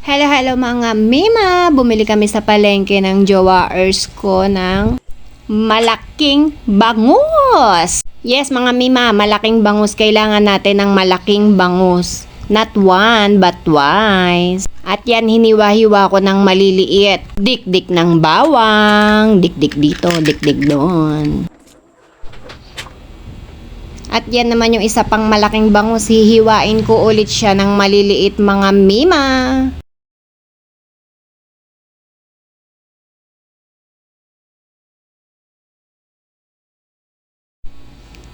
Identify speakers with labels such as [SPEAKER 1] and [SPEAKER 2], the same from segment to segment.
[SPEAKER 1] Hello, hello mga Mima! Bumili kami sa palengke ng jowaers ko ng malaking bangus! Yes mga Mima, malaking bangus. Kailangan natin ng malaking bangus. Not one, but twice. At yan, hiniwa-hiwa ko ng maliliit. Dik-dik ng bawang. Dik-dik dito, dik-dik doon. At yan naman yung isa pang malaking bangus. Hihiwain ko ulit siya ng maliliit mga Mima.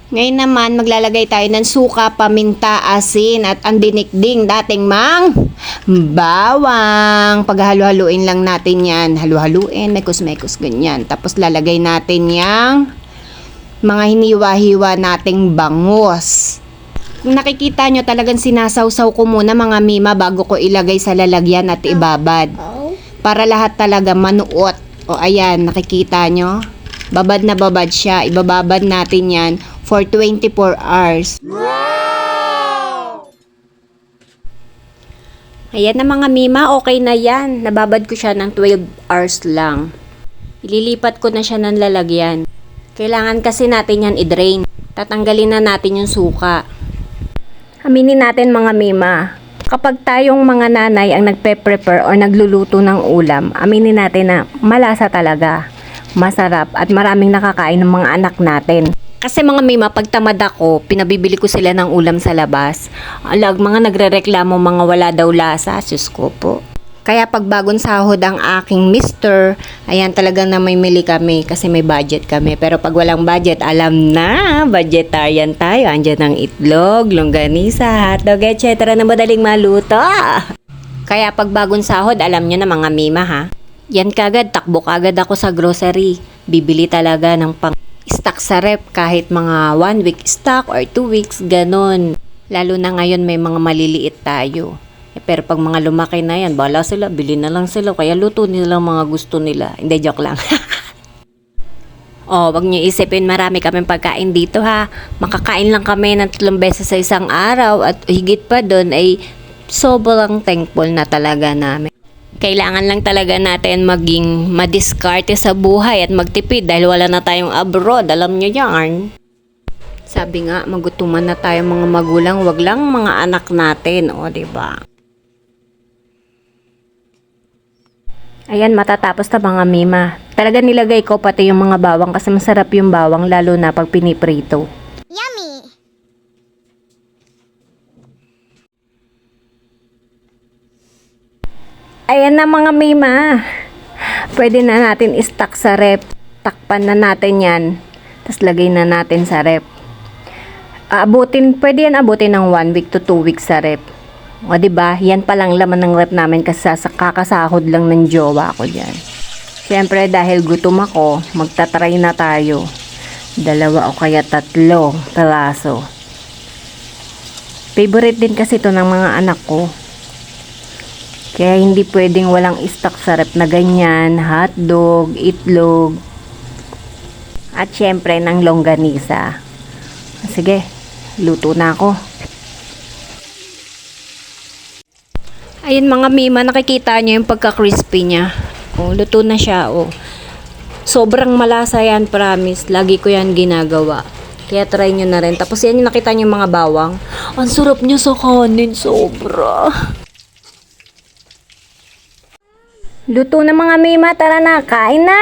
[SPEAKER 1] Ngayon naman, maglalagay tayo ng suka, paminta, asin, at ang dinikding dating bawang. Paghalo-haluin lang natin yan. Halo-haluin, mekos-mekos, ganyan. Tapos lalagay natin yung mga hiniwa-hiwa nating bangus. Kung nakikita nyo, talagang sinasawsaw ko muna mga Mima bago ko ilagay sa lalagyan at ibabad. Para lahat talaga manuot. O ayan, nakikita nyo? Babad na babad siya. Ibababad natin yan for 24 hours. Wow! Ayan na mga Mima, okay na yan. Nababad ko siya ng 12 hours lang. Ililipat ko na siya ng lalagyan. Kailangan kasi natin yan i-drain. Tatanggalin na natin yung suka. Aminin natin mga Mima, kapag tayong mga nanay ang nagpe-prepare or nagluluto ng ulam, aminin natin na malasa talaga, masarap at maraming nakakain ng mga anak natin. Kasi mga Mima, pag tamad ako, pinabibili ko sila ng ulam sa labas. Alag, mga nagrereklamo, mga wala daw lasa. Sus ko po. Kaya pag bagong sahod ang aking mister, ayan talagang na may mili kami kasi may budget kami. Pero pag walang budget, alam na, vegetarian tayo. Andyan ang itlog, longganisa, hotdog, etc. na madaling maluto. Kaya pag bagong sahod, alam nyo na mga Mima ha. Yan kagad, takbo kagad ako sa grocery. Bibili talaga ng stock sa rep kahit mga 1 week stock or 2 weeks, ganon. Lalo na ngayon may mga maliliit tayo. Pero pag mga lumaki na yan, bala sila, bili na lang sila. Kaya luto nila mga gusto nila. Hindi, joke lang. Wag niyo isipin marami kaming pagkain dito ha. Makakain lang kami ng 3 beses sa isang araw at higit pa doon ay sobrang thankful na talaga namin. Kailangan lang talaga natin maging madiskarte sa buhay at magtipid dahil wala na tayong abroad. Alam nyo yan. Sabi nga, magutuman na tayo mga magulang, wag lang mga anak natin. O, diba? Ayan, matatapos na mga Mima. Talaga nilagay ko pati yung mga bawang kasi masarap yung bawang lalo na pag piniprito.
[SPEAKER 2] Yummy!
[SPEAKER 1] Ayan na mga Mima. Pwede na natin i-stock sa rep. Takpan na natin yan. Tapos lagay na natin sa rep. Pwede yan abutin ng 1 week to 2 weeks sa rep. O diba, yan palang laman ng rep namin kasi kakasahod lang ng jowa ko dyan. Siyempre dahil gutom ako, magtatry na tayo. 2 o kaya 3 peraso. Favorite din kasi ito ng mga anak ko. Kaya hindi pwedeng walang stock sa rep na ganyan, hotdog, itlog, at syempre ng longganisa. Sige, luto na ako. Ayun mga Mima, nakikita nyo yung pagka-crispy niya. Luto na siya. Sobrang malasa yan, promise. Lagi ko yan ginagawa. Kaya try nyo na rin. Tapos yan yung nakita nyo yung mga bawang. Ang sarap niya sa kanin, sobra. Luto na mga Mima, tara na, kain na!